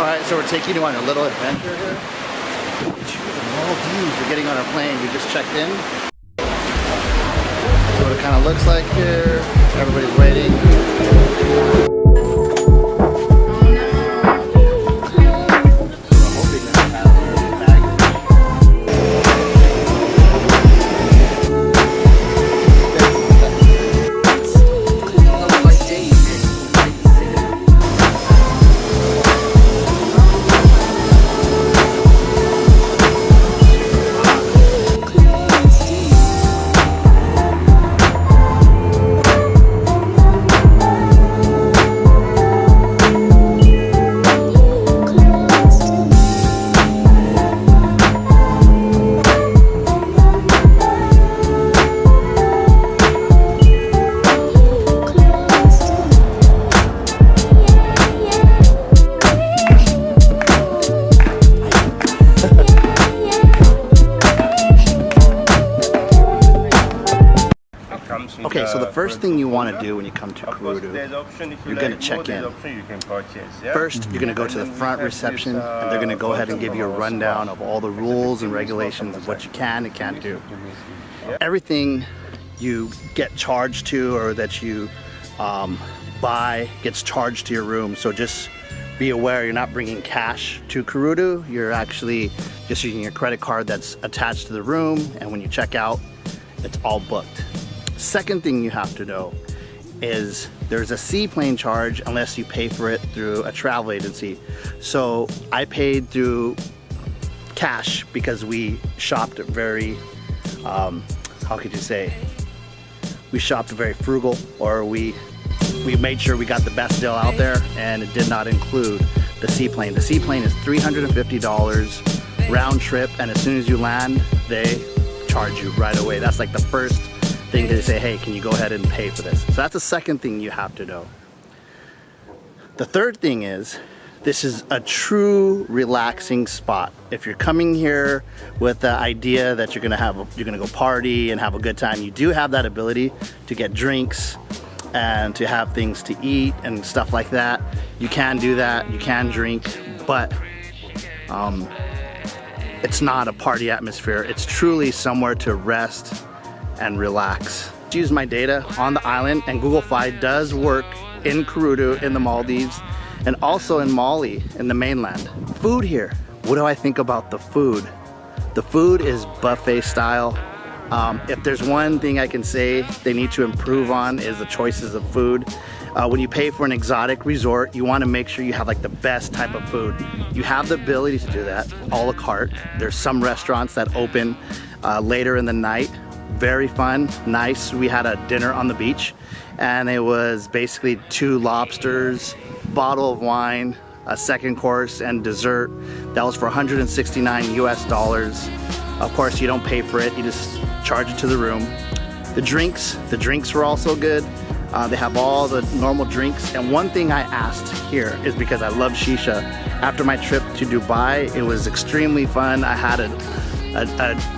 Alright, so we're taking you on a little adventure here to the Maldives. We're getting on our plane. We just checked in. So what it kind of looks like here. Everybody's waiting. Okay, so the first thing you want to do when you come to Kuredu, you're going to check in. First, you're going to go to the front reception, and they're going to go ahead and give you a rundown of all the rules and regulations of what you can and can't do. Everything you get charged to or that you buy gets charged to your room, so just be aware you're not bringing cash to Kuredu. You're actually just using your credit card that's attached to the room, and when you check out, it's all booked. Second thing you have to know is there's a seaplane charge unless you pay for it through a travel agency. So I paid through cash because we shopped very, how could you say? We shopped very frugal, or we made sure we got the best deal out there, and it did not include the seaplane. The seaplane is $350 round trip, and as soon as you land, they charge you right away. That's like the first thing they say, hey, can you go ahead and pay for this? So that's the second thing you have to know. The third thing is, this is a true relaxing spot. If you're coming here with the idea that you're gonna go party and have a good time, you do have that ability to get drinks and to have things to eat and stuff like that. You can do that, you can drink, but it's not a party atmosphere. It's truly somewhere to rest and relax. Use my data on the island, and Google Fi does work in Kuredu in the Maldives and also in Mali in the mainland. Food here. What do I think about the food? The food is buffet style. If there's one thing I can say they need to improve on is the choices of food. When you pay for an exotic resort, you want to make sure you have like the best type of food. You have the ability to do that, a la carte. There's some restaurants that open later in the night. Very fun, nice. We had a dinner on the beach, and it was basically 2 lobsters, bottle of wine, a second course, and dessert. That was for $169 US. Of course, you don't pay for it, you just charge it to the room. The drinks were also good. They have all the normal drinks, and one thing I asked here is because I love shisha. After my trip to Dubai, it was extremely fun. I had an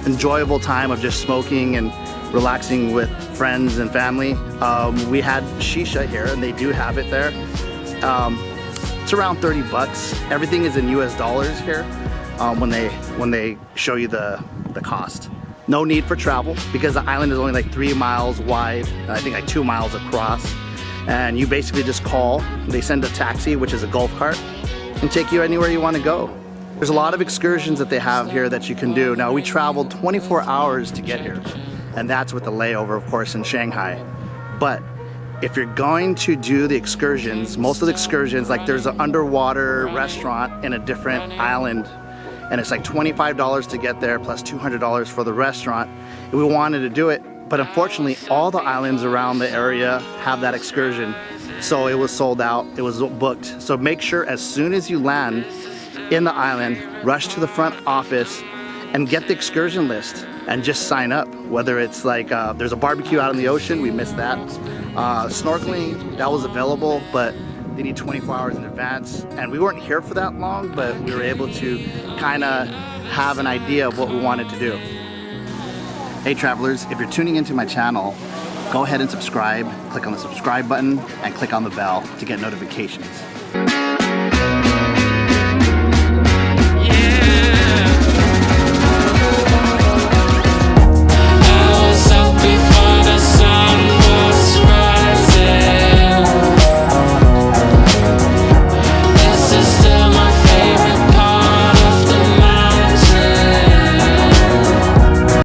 enjoyable time of just smoking and relaxing with friends and family. We had shisha here, and they do have it there. It's around 30 bucks. Everything is in US dollars here when they show you the cost. No need for travel because the island is only like 3 miles wide, and I think like 2 miles across. And you basically just call, they send a taxi, which is a golf cart, and take you anywhere you want to go. There's a lot of excursions that they have here that you can do. Now, we traveled 24 hours to get here, and that's with the layover, of course, in Shanghai. But if you're going to do the excursions, most of the excursions, like there's an underwater restaurant in a different island, and it's like $25 to get there plus $200 for the restaurant. And we wanted to do it, but unfortunately, all the islands around the area have that excursion. So it was sold out, it was booked. So make sure as soon as you land in the island, rush to the front office and get the excursion list and just sign up. Whether it's like, there's a barbecue out in the ocean, we missed that. Snorkeling, that was available, but they need 24 hours in advance. And we weren't here for that long, but we were able to kind of have an idea of what we wanted to do. Hey travelers, if you're tuning into my channel, go ahead and subscribe. Click on the subscribe button and click on the bell to get notifications.